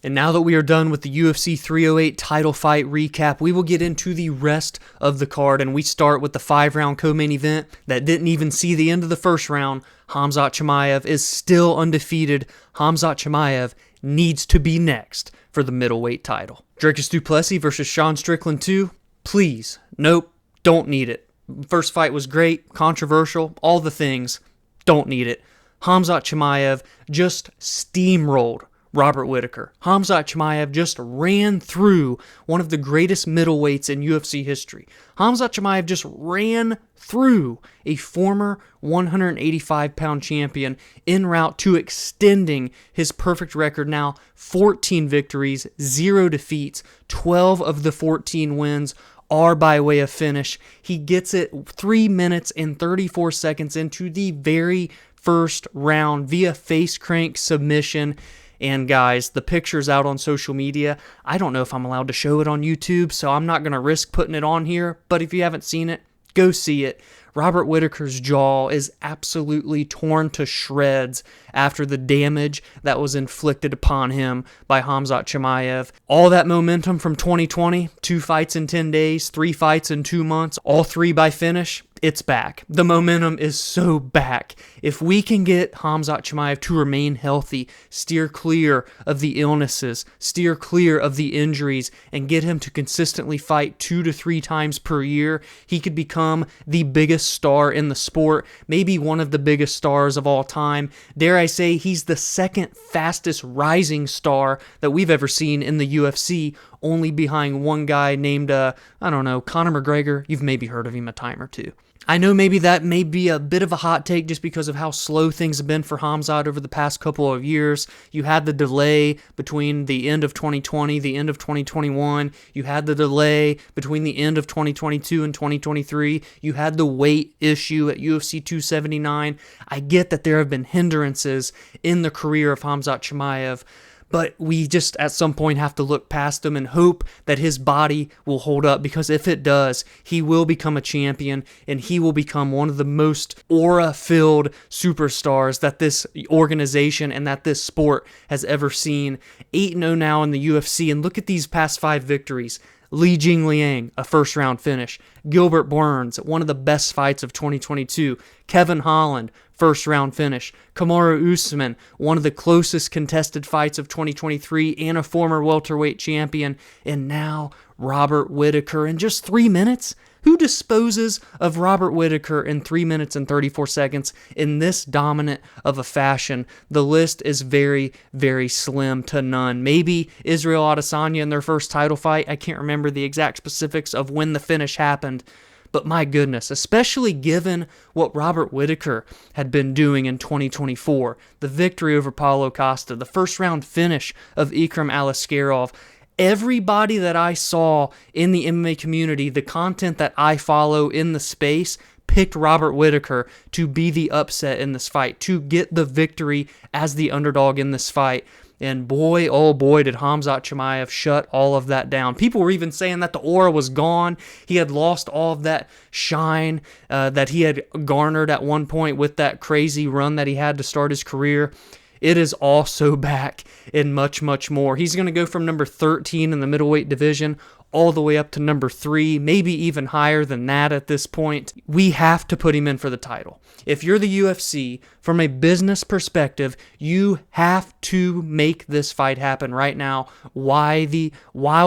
And now that we are done with the UFC 308 title fight recap, we will get into the rest of the card, and we start with the 5-round co-main event that didn't even see the end of the first round. Khamzat Chimaev is still undefeated. Khamzat Chimaev needs to be next for the middleweight title. Dricus du Plessis versus Sean Strickland 2. Please, nope, don't need it. First fight was great, controversial, all the things. Don't need it. Khamzat Chimaev just steamrolled Robert Whittaker. Khamzat Chimaev just ran through one of the greatest middleweights in UFC history. Khamzat Chimaev just ran through a former 185-pound champion en route to extending his perfect record now. 14 victories, 0 defeats, 12 of the 14 wins are by way of finish. He gets it 3 minutes and 34 seconds into the very first round via face crank submission. And guys, the picture's out on social media. I don't know if I'm allowed to show it on YouTube, so I'm not going to risk putting it on here. But if you haven't seen it, go see it. Robert Whittaker's jaw is absolutely torn to shreds after the damage that was inflicted upon him by Khamzat Chimaev. All that momentum from 2020, 2 fights in 10 days, 3 fights in 2 months, all 3 by finish. It's back. The momentum is so back. If we can get Khamzat Chimaev to remain healthy, steer clear of the illnesses, steer clear of the injuries, and get him to consistently fight 2 to 3 times per year, he could become the biggest star in the sport, maybe one of the biggest stars of all time. Dare I say, he's the second fastest rising star that we've ever seen in the UFC, only behind one guy named, Conor McGregor. You've maybe heard of him a time or two. I know maybe that may be a bit of a hot take just because of how slow things have been for Khamzat over the past couple of years. You had the delay between the end of 2020, the end of 2021. You had the delay between the end of 2022 and 2023. You had the weight issue at UFC 279. I get that there have been hindrances in the career of Khamzat Chimaev, but we just at some point have to look past him and hope that his body will hold up, because if it does, he will become a champion and he will become one of the most aura-filled superstars that this organization and that this sport has ever seen. 8-0 now in the UFC, and look at these past 5 victories. Li Jingliang, a first-round finish. Gilbert Burns, one of the best fights of 2022. Kevin Holland, first-round finish. Kamaru Usman, one of the closest contested fights of 2023 and a former welterweight champion. And now Robert Whittaker in just 3 minutes? Who disposes of Robert Whittaker in 3 minutes and 34 seconds in this dominant of a fashion? The list is very, very slim to none. Maybe Israel Adesanya in their first title fight. I can't remember the exact specifics of when the finish happened. But my goodness, especially given what Robert Whittaker had been doing in 2024, the victory over Paulo Costa, the first round finish of Ikram Aliskerov, everybody that I saw in the MMA community, the content that I follow in the space, picked Robert Whittaker to be the upset in this fight, to get the victory as the underdog in this fight. And boy, oh boy, did Khamzat Chimaev shut all of that down. People were even saying that the aura was gone. He had lost all of that shine that he had garnered at one point with that crazy run that he had to start his career. It is also back and much, much more. He's going to go from number 13 in the middleweight division all the way up to number 3, maybe even higher than that at this point. We have to put him in for the title. If you're the UFC, from a business perspective, you have to make this fight happen right now while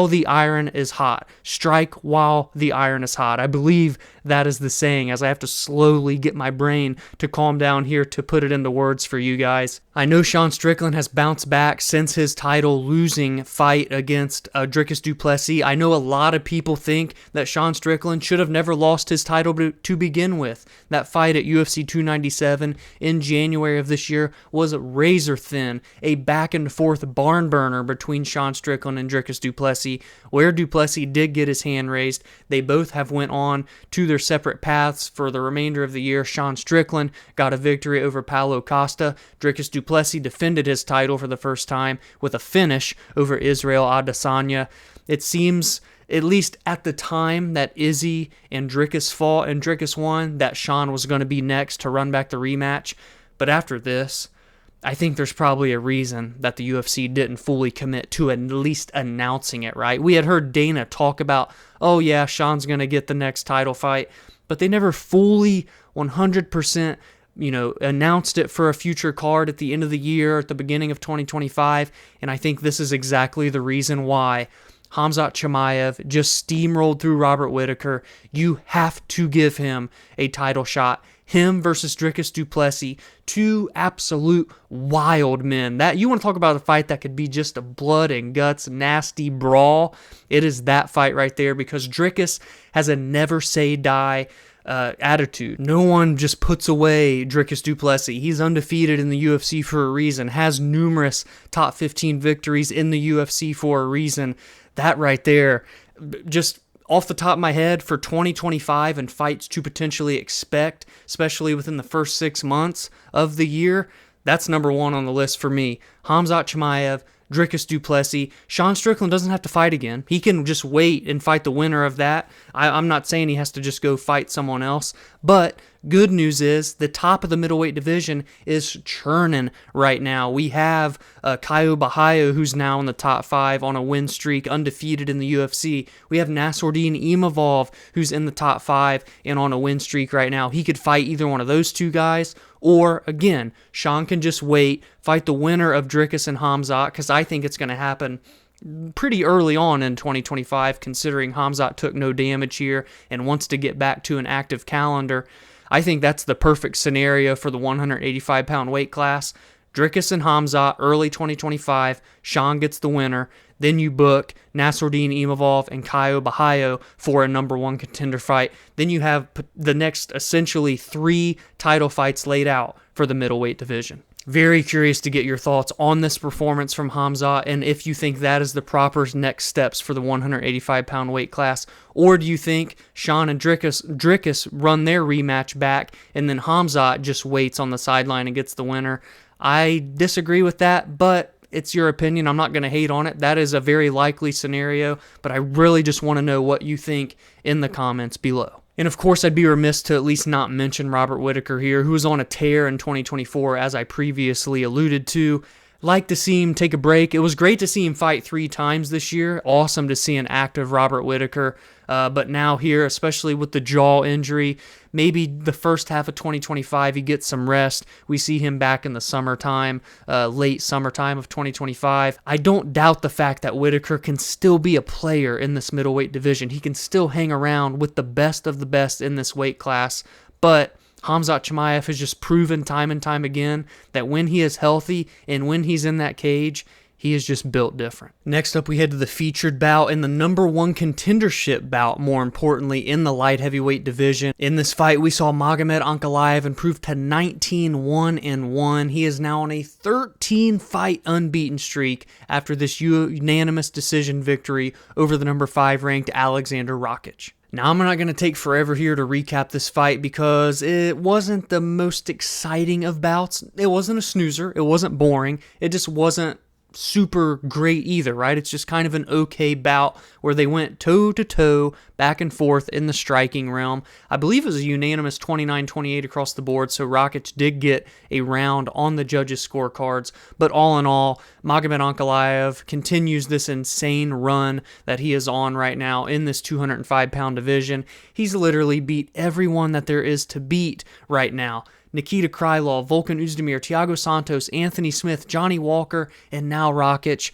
the iron is hot. Strike while the iron is hot. I believe that is the saying, as I have to slowly get my brain to calm down here to put it into words for you guys. I know Sean Strickland has bounced back since his title losing fight against Dricus du Plessis. I know a lot of people think that Sean Strickland should have never lost his title to begin with. That fight at UFC 297 in January of this year was razor thin, a back and forth barn burner between Sean Strickland and Dricus du Plessis, where du Plessis did get his hand raised. They both have went on to their separate paths for the remainder of the year. Sean Strickland got a victory over Paulo Costa. Dricus du Plessis defended his title for the first time with a finish over Israel Adesanya. It seems, at least at the time that Izzy and Dricus fought and Dricus won, that Sean was going to be next to run back the rematch. But after this, I think there's probably a reason that the UFC didn't fully commit to at least announcing it, right? We had heard Dana talk about, oh yeah, Sean's going to get the next title fight, but they never fully 100%, announced it for a future card at the end of the year, at the beginning of 2025, and I think this is exactly the reason why. Khamzat Chimaev just steamrolled through Robert Whittaker. You have to give him a title shot. Him versus Dricus du Plessis, two absolute wild men. That you want to talk about a fight that could be just a blood and guts nasty brawl. It is that fight right there, because Dricus has a never say die attitude. No one just puts away Dricus du Plessis. He's undefeated in the UFC for a reason, has numerous top 15 victories in the UFC for a reason. That right there, just off the top of my head, for 2025 and fights to potentially expect, especially within the first 6 months of the year, that's number one on the list for me. Khamzat Chimaev, Dricus du Plessis. Sean Strickland doesn't have to fight again. He can just wait and fight the winner of that. I'm not saying he has to just go fight someone else, but good news is the top of the middleweight division is churning right now. We have Caio Borralho, who's now in the top 5 on a win streak, undefeated in the UFC. We have Nassourdine Imavov, who's in the top 5 and on a win streak right now. He could fight either one of those two guys, or again, Sean can just wait, fight the winner of Dricus and Khamzat, because I think it's going to happen pretty early on in 2025, considering Khamzat took no damage here and wants to get back to an active calendar. I think that's the perfect scenario for the 185-pound weight class. Dricus and Khamzat, early 2025. Sean gets the winner. Then you book Nassourdine Imavov and Caio Borralho for a number one contender fight. Then you have the next essentially 3 title fights laid out for the middleweight division. Very curious to get your thoughts on this performance from Khamzat, and if you think that is the proper next steps for the 185-pound weight class, or do you think Sean and Dricus run their rematch back, and then Khamzat just waits on the sideline and gets the winner? I disagree with that, but it's your opinion. I'm not going to hate on it. That is a very likely scenario, but I really just want to know what you think in the comments below. And of course, I'd be remiss to at least not mention Robert Whittaker here, who was on a tear in 2024, as I previously alluded to. Like to see him take a break. It was great to see him fight 3 times this year. Awesome to see an active Robert Whittaker. But now here, especially with the jaw injury, maybe the first half of 2025 he gets some rest. We see him back in the summertime, late summertime of 2025. I don't doubt the fact that Whittaker can still be a player in this middleweight division. He can still hang around with the best of the best in this weight class. But Khamzat Chimaev has just proven time and time again that when he is healthy and when he's in that cage, he is just built different. Next up, we head to the featured bout and the number one contendership bout, more importantly, in the light heavyweight division. In this fight, we saw Magomed Ankalaev improve to 19-1-1. He is now on a 13-fight unbeaten streak after this unanimous decision victory over the number 5 ranked Aleksandar Rakic. Now, I'm not going to take forever here to recap this fight because it wasn't the most exciting of bouts. It wasn't a snoozer. It wasn't boring. It just wasn't super great either, right? It's just kind of an okay bout where they went toe-to-toe, back and forth in the striking realm. I believe it was a unanimous 29-28 across the board, so Rakic did get a round on the judges' scorecards. But all in all, Magomed Ankalaev continues this insane run that he is on right now in this 205-pound division. He's literally beat everyone that there is to beat right now. Nikita Krylov, Volkan Oezdemir, Thiago Santos, Anthony Smith, Johnny Walker, and now Rakic.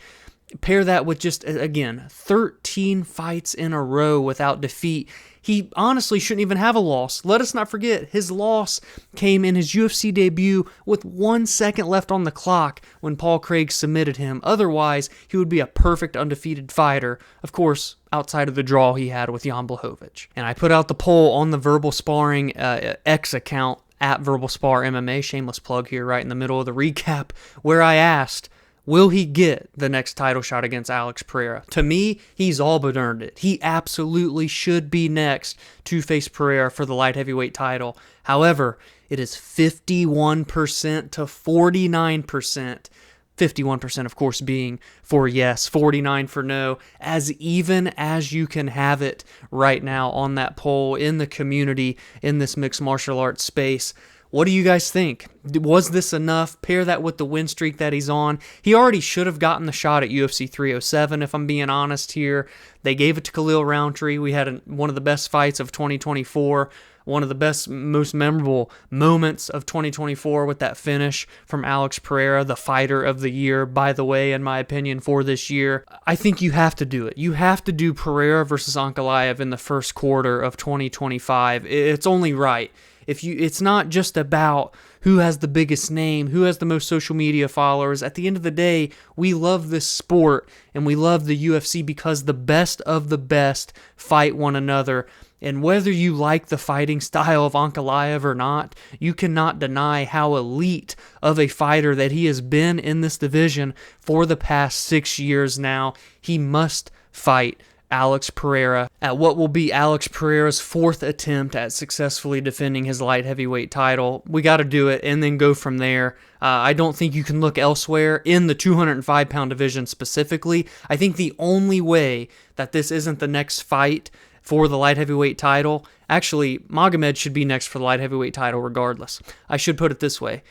Pair that with just, again, 13 fights in a row without defeat. He honestly shouldn't even have a loss. Let us not forget, his loss came in his UFC debut with 1 second left on the clock when Paul Craig submitted him. Otherwise, he would be a perfect undefeated fighter, of course, outside of the draw he had with Jan Blachowicz. And I put out the poll on the Verbal Sparring X account, at Verbal Spar MMA, shameless plug here right in the middle of the recap, where I asked, will he get the next title shot against Alex Pereira? To me, he's all but earned it. He absolutely should be next to face Pereira for the light heavyweight title. However, it is 51% to 49%. 51% of course being for yes, 49 for no, as even as you can have it right now on that poll in the community in this mixed martial arts space. What do you guys think? Was this enough? Pair that with the win streak that he's on. He already should have gotten the shot at UFC 307, if I'm being honest here. They gave it to Khalil Rountree. We had one of the best fights of 2024, one of the best, most memorable moments of 2024 with that finish from Alex Pereira, the fighter of the year, by the way, in my opinion, for this year. I think you have to do it. You have to do Pereira versus Ankalaev in the first quarter of 2025. It's only right. It's not just about who has the biggest name, who has the most social media followers. At the end of the day, we love this sport and we love the UFC because the best of the best fight one another. And whether you like the fighting style of Ankalaev or not, you cannot deny how elite of a fighter that he has been in this division for the past 6 years now. He must fight Alex Pereira at what will be Alex Pereira's 4th attempt at successfully defending his light heavyweight title. We got to do it and then go from there. I don't think you can look elsewhere in the 205-pound division specifically. I think the only way that this isn't the next fight for the light heavyweight title, actually, Magomed should be next for the light heavyweight title regardless. I should put it this way.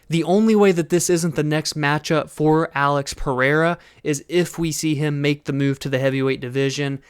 The only way that this isn't the next matchup for Alex Pereira is if we see him make the move to the heavyweight division.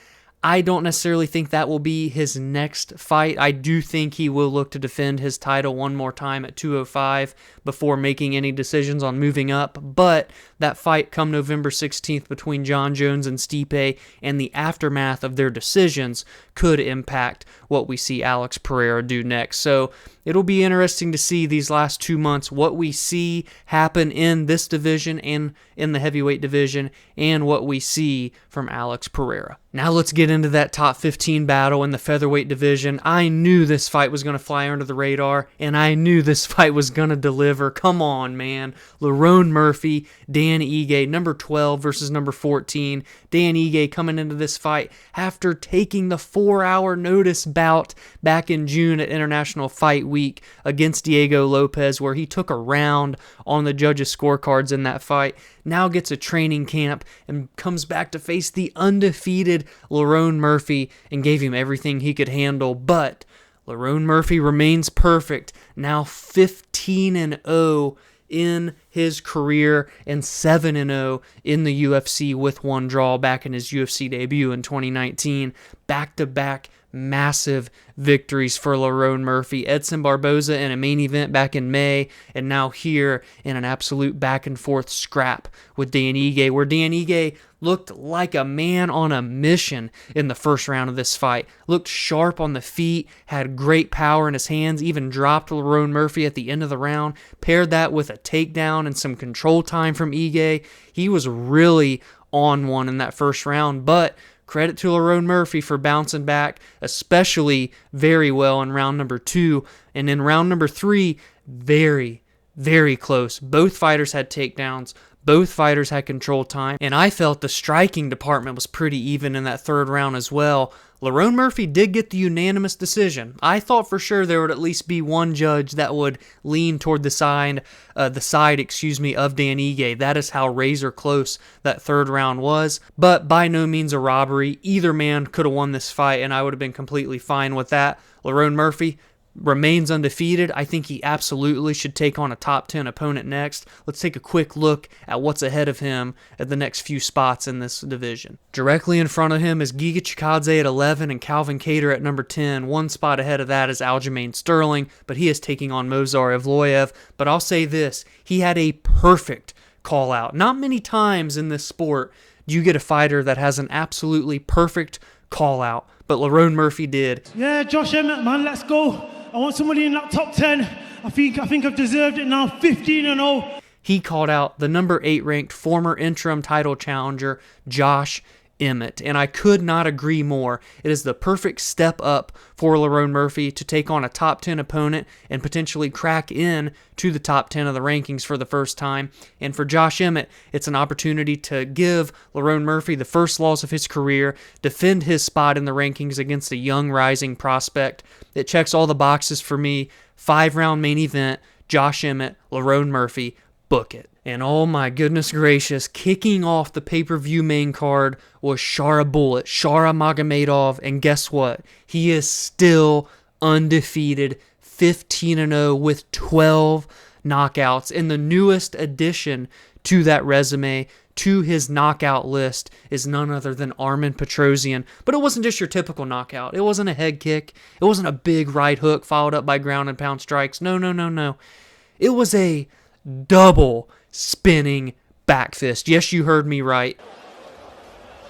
I don't necessarily think that will be his next fight. I do think he will look to defend his title one more time at 205 before making any decisions on moving up. But that fight come November 16th between Jon Jones and Stipe and the aftermath of their decisions could impact what we see Alex Pereira do next. So it'll be interesting to see these last 2 months what we see happen in this division and in the heavyweight division and what we see from Alex Pereira. Now let's get into that top 15 battle in the featherweight division. I knew this fight was going to fly under the radar, and I knew this fight was going to deliver. Come on, man. Lerone Murphy, Dan Ige, number 12 versus number 14. Dan Ige coming into this fight after taking the 4-hour notice bout back in June at International Fight Week against Diego Lopez, where he took a round on the judges' scorecards in that fight. Now gets a training camp and comes back to face the undefeated Lerone Murphy and gave him everything he could handle. But Lerone Murphy remains perfect, now 15-0 in his career and 7-0 in the UFC with one draw back in his UFC debut in 2019. Back-to-back massive victories for Lerone Murphy. Edson Barboza in a main event back in May, and now here in an absolute back-and-forth scrap with Dan Ige, where Dan Ige looked like a man on a mission in the first round of this fight. Looked sharp on the feet, had great power in his hands, even dropped Lerone Murphy at the end of the round. Paired that with a takedown and some control time from Ige. He was really on one in that first round, but credit to Lerone Murphy for bouncing back, especially very well in round number 2. And in round number 3, very, very close. Both fighters had takedowns. Both fighters had control time. And I felt the striking department was pretty even in that third round as well. Lerone Murphy did get the unanimous decision. I thought for sure there would at least be one judge that would lean toward the side of Dan Ige. That is how razor close that third round was. But by no means a robbery. Either man could have won this fight, and I would have been completely fine with that. Lerone Murphy remains undefeated. I think he absolutely should take on a top 10 opponent next. Let's take a quick look at what's ahead of him at the next few spots in this division. Directly in front of him is Giga Chikadze at 11 and Calvin Kattar at number 10. One spot ahead of that is Aljamain Sterling, but he is taking on Movsar Evloev. But I'll say this, he had a perfect call out. Not many times in this sport do you get a fighter that has an absolutely perfect call out, but Lerone Murphy did. Yeah, Josh Emmett, man, let's go. I want somebody in that top 10. I think I've deserved it now, 15-0. He called out the number 8 ranked former interim title challenger, Josh Emmett, and I could not agree more. It is the perfect step up for Lerone Murphy to take on a top 10 opponent and potentially crack in to the top 10 of the rankings for the first time. And for Josh Emmett, it's an opportunity to give Lerone Murphy the first loss of his career, defend his spot in the rankings against a young rising prospect. It checks all the boxes for me. 5-round main event, Josh Emmett, Lerone Murphy, book it. And oh my goodness gracious, kicking off the pay-per-view main card was Shara Magomedov, and guess what? He is still undefeated, 15-0 with 12 knockouts. And the newest addition to that resume, to his knockout list, is none other than Armen Petrosyan. But it wasn't just your typical knockout. It wasn't a head kick. It wasn't a big right hook followed up by ground and pound strikes. No. It was a double spinning back fist. Yes, you heard me right.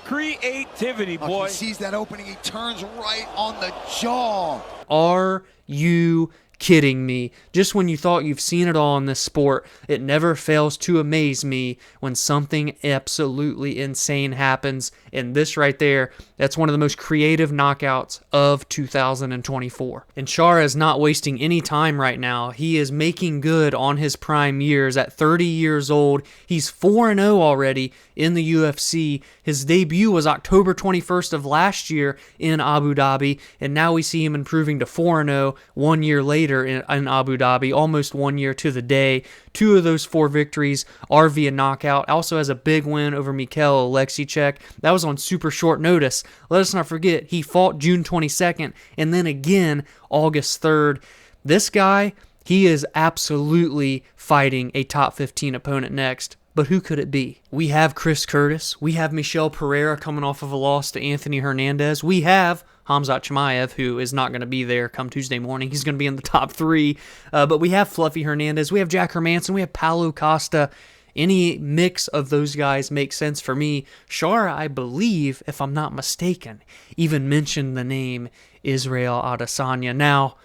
Creativity, boy. He sees that opening. He turns right on the jaw. Are you kidding me? Just when you thought you've seen it all in this sport, it never fails to amaze me when something absolutely insane happens. And this right there, that's one of the most creative knockouts of 2024. And Shara is not wasting any time right now. He is making good on his prime years. At 30 years old, he's 4-0 already in the UFC. His debut was October 21st of last year in Abu Dhabi, and now we see him improving to 4-0 1 year later in Abu Dhabi, almost 1 year to the day. 2 of those 4 victories are via knockout. Also has a big win over Mikhail Aleksandar. That was on super short notice. Let us not forget, he fought June 22nd and then again August 3rd. This guy, he is absolutely fighting a top 15 opponent next. But who could it be? We have Chris Curtis. We have Michel Pereira coming off of a loss to Anthony Hernandez. We have Khamzat Chimaev, who is not going to be there come Tuesday morning. He's going to be in the top 3. But we have Fluffy Hernandez. We have Jack Hermanson. We have Paulo Costa. Any mix of those guys makes sense for me. Shara, I believe, if I'm not mistaken, even mentioned the name Israel Adesanya. Now,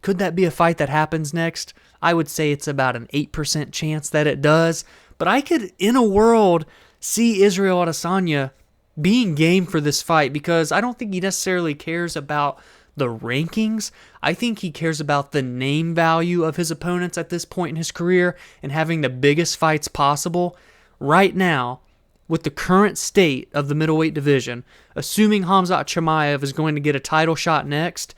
could that be a fight that happens next? I would say it's about an 8% chance that it does. But I could, in a world, see Israel Adesanya being game for this fight because I don't think he necessarily cares about the rankings. I think he cares about the name value of his opponents at this point in his career and having the biggest fights possible. Right now, with the current state of the middleweight division, assuming Khamzat Chimaev is going to get a title shot next,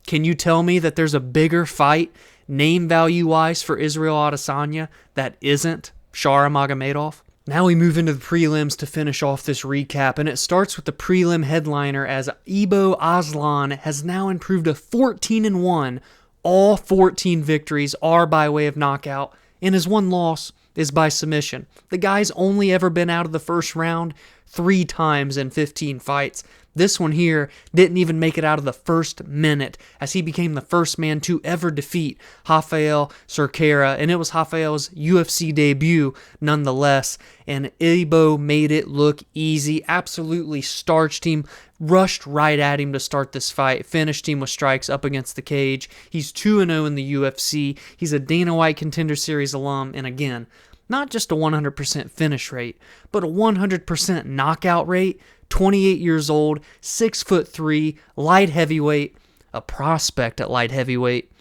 can you tell me that there's a bigger fight, name value-wise, for Israel Adesanya that isn't Shara Magomedov? Now we move into the prelims to finish off this recap, and it starts with the prelim headliner as Ibo Aslan has now improved to 14-1. All 14 victories are by way of knockout, and his one loss is by submission. The guy's only ever been out of the first round 3 times in 15 fights. This one here didn't even make it out of the first minute as he became the first man to ever defeat Raffael Cerqueira, and it was Raffael's UFC debut nonetheless, and Ibo made it look easy, absolutely starched him, rushed right at him to start this fight, finished him with strikes up against the cage. He's 2-0 in the UFC. He's a Dana White Contender Series alum, and again, not just a 100% finish rate, but a 100% knockout rate. 28 years old, 6'3", light heavyweight, a prospect at light heavyweight.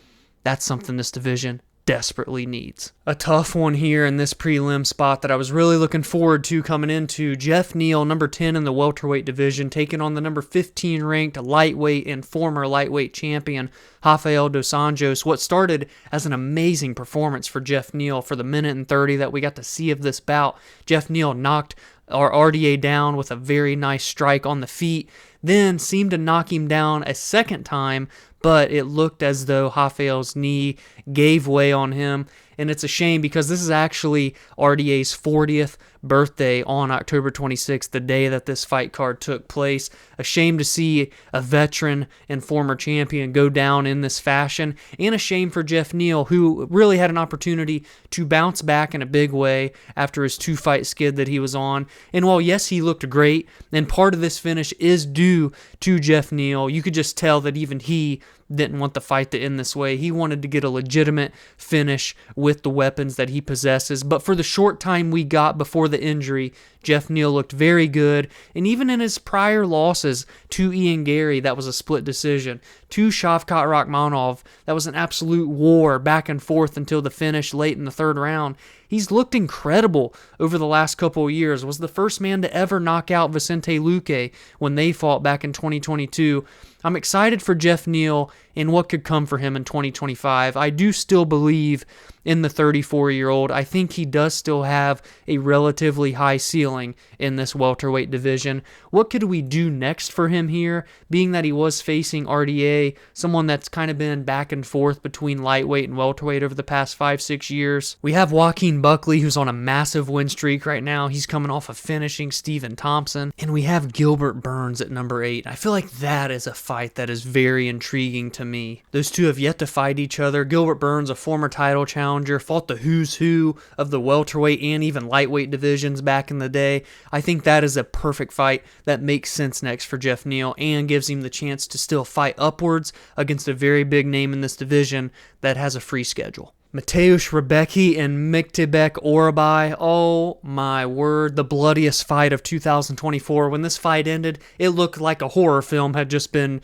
That's something this division desperately needs. A tough one here in this prelim spot that I was really looking forward to coming into. Geoff Neal, number 10 in the welterweight division, taking on the number 15 ranked lightweight and former lightweight champion Rafael dos Anjos. What started as an amazing performance for Geoff Neal for the minute and 30 that we got to see of this bout. Geoff Neal knocked our RDA down with a very nice strike on the feet, then seemed to knock him down a second time, but it looked as though Rafael's knee gave way on him, and it's a shame because this is actually RDA's 40th birthday on October 26th, the day that this fight card took place. A shame to see a veteran and former champion go down in this fashion, and a shame for Geoff Neal, who really had an opportunity to bounce back in a big way after his 2-fight skid that he was on. And while, yes, he looked great, and part of this finish is due to Geoff Neal, you could just tell that even he didn't want the fight to end this way. He wanted to get a legitimate finish with the weapons that he possesses. But for the short time we got before the injury, Geoff Neal looked very good, and even in his prior losses to Ian Gary, that was a split decision, to Shavkat Rakhmonov, that was an absolute war back and forth until the finish late in the 3rd round. He's looked incredible over the last couple of years, was the first man to ever knock out Vicente Luque when they fought back in 2022. I'm excited for Geoff Neal and what could come for him in 2025. I do still believe in the 34-year-old. I think he does still have a relatively high ceiling in this welterweight division. What could we do next for him here, being that he was facing RDA, someone that's kind of been back and forth between lightweight and welterweight over the past 5-6 years? We have Joaquin Buckley, who's on a massive win streak right now. He's coming off of finishing Stephen Thompson. And we have Gilbert Burns at number 8. I feel like that is a fight that is very intriguing to me. Those two have yet to fight each other. Gilbert Burns, a former title challenger, fought the who's who of the welterweight and even lightweight divisions back in the day. I think that is a perfect fight that makes sense next for Geoff Neal and gives him the chance to still fight upwards against a very big name in this division that has a free schedule. Mateusz, Rebecki, and Myktybek, Orolbai. Oh my word, the bloodiest fight of 2024. When this fight ended, it looked like a horror film had just been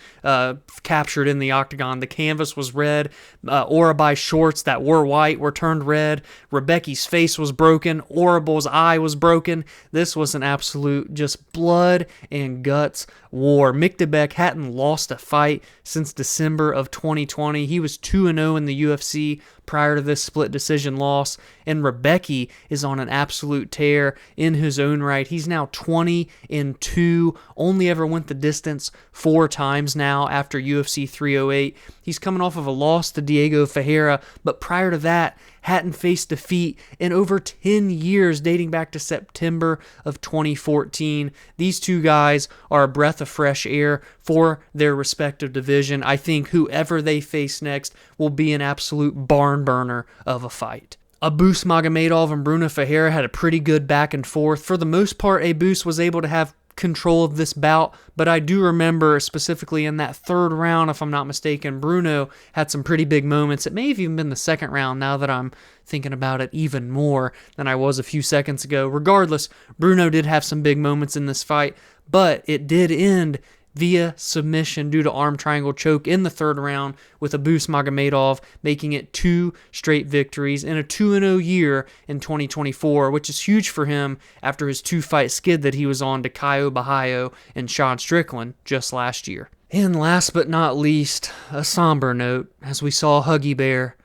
captured in the octagon. The canvas was red. Orolbai's shorts that were white were turned red. Rebecki's face was broken. Orolbai's eye was broken. This was an absolute just blood and guts war. Myktybek hadn't lost a fight since December of 2020. He was 2-0 in the UFC prior to this split decision loss, and Rebecki is on an absolute tear in his own right. He's now 20-2, only ever went the distance 4 times now after UFC 308. He's coming off of a loss to Diego Ferreira, but prior to that, hadn't faced defeat in over 10 years, dating back to September of 2014. These two guys are a breath of fresh air for their respective division. I think whoever they face next will be an absolute barn burner of a fight. Abus Magomedov and Bruno Ferreira had a pretty good back and forth. For the most part, Abus was able to have control of this bout, but I do remember specifically in that third round, if I'm not mistaken, Bruno had some pretty big moments. It may have even been the second round now that I'm thinking about it even more than I was a few seconds ago. Regardless, Bruno did have some big moments in this fight, but it did end via submission due to arm triangle choke in the third round, with Abus Magomedov making it 2 straight victories in a 2-0 year in 2024, which is huge for him after his 2-fight skid that he was on to Caio Bahaio and Sean Strickland just last year. And last but not least, a somber note, as we saw Huggy Bear,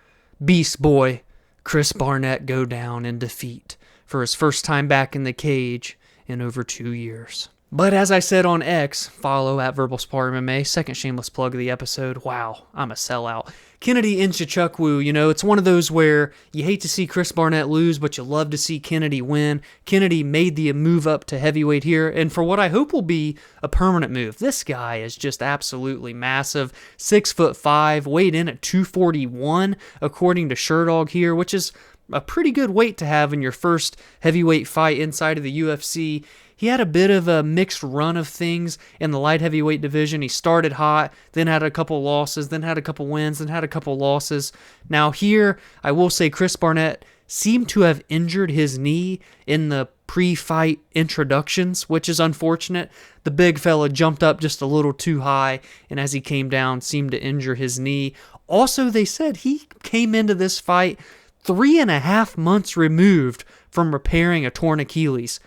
Beast Boy, Chris Barnett go down in defeat for his first time back in the cage in over 2 years. But as I said on X, follow at Verbal Spar MMA, second shameless plug of the episode. Wow, I'm a sellout. Kennedy Nzechukwu, it's one of those where you hate to see Chris Barnett lose, but you love to see Kennedy win. Kennedy made the move up to heavyweight here, and for what I hope will be a permanent move. This guy is just absolutely massive. 6'5", weighed in at 241, according to Sherdog here, which is a pretty good weight to have in your first heavyweight fight inside of the UFC. He had a bit of a mixed run of things in the light heavyweight division. He started hot, then had a couple losses, then had a couple wins, then had a couple losses. Now here, I will say Chris Barnett seemed to have injured his knee in the pre-fight introductions, which is unfortunate. The big fella jumped up just a little too high, and as he came down, seemed to injure his knee. Also, they said he came into this fight 3.5 months removed from repairing a torn Achilles.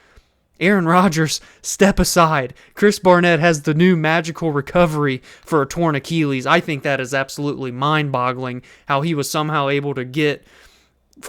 Aaron Rodgers, step aside. Chris Barnett has the new magical recovery for a torn Achilles. I think that is absolutely mind-boggling how he was somehow able to get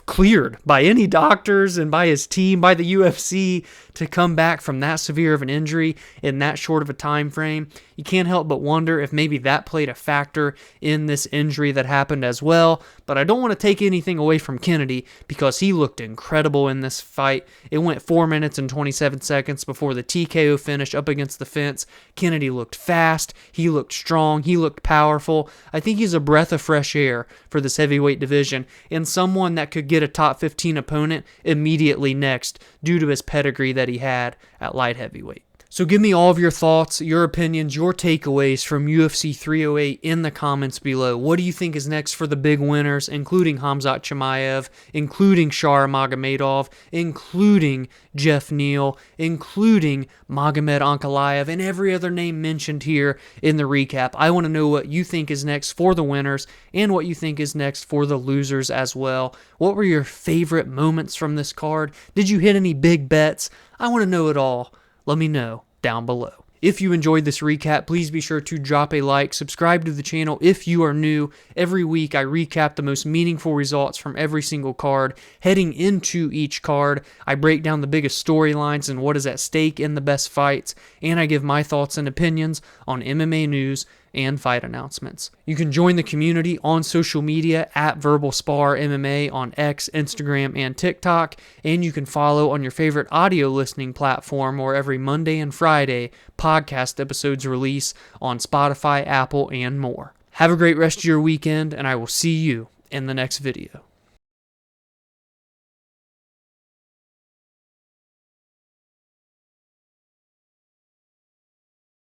cleared by any doctors and by his team, by the UFC, to come back from that severe of an injury in that short of a time frame. You can't help but wonder if maybe that played a factor in this injury that happened as well. But I don't want to take anything away from Kennedy because he looked incredible in this fight. It went 4 minutes and 27 seconds before the TKO finish up against the fence. Kennedy looked fast. He looked strong. He looked powerful. I think he's a breath of fresh air for this heavyweight division and someone that could get a top 15 opponent immediately next due to his pedigree that he had at light heavyweight. So give me all of your thoughts, your opinions, your takeaways from UFC 308 in the comments below. What do you think is next for the big winners, including Khamzat Chimaev, including Shara Magomedov, including Geoff Neal, including Magomed Ankalaev, and every other name mentioned here in the recap. I want to know what you think is next for the winners and what you think is next for the losers as well. What were your favorite moments from this card? Did you hit any big bets? I want to know it all. Let me know down below. If you enjoyed this recap, please be sure to drop a like, subscribe to the channel if you are new. Every week I recap the most meaningful results from every single card. Heading into each card, I break down the biggest storylines and what is at stake in the best fights, and I give my thoughts and opinions on MMA news and fight announcements. You can join the community on social media at Verbal Spar MMA on X, Instagram, and TikTok, and you can follow on your favorite audio listening platform where every Monday and Friday podcast episodes release on Spotify, Apple, and more. Have a great rest of your weekend, and I will see you in the next video.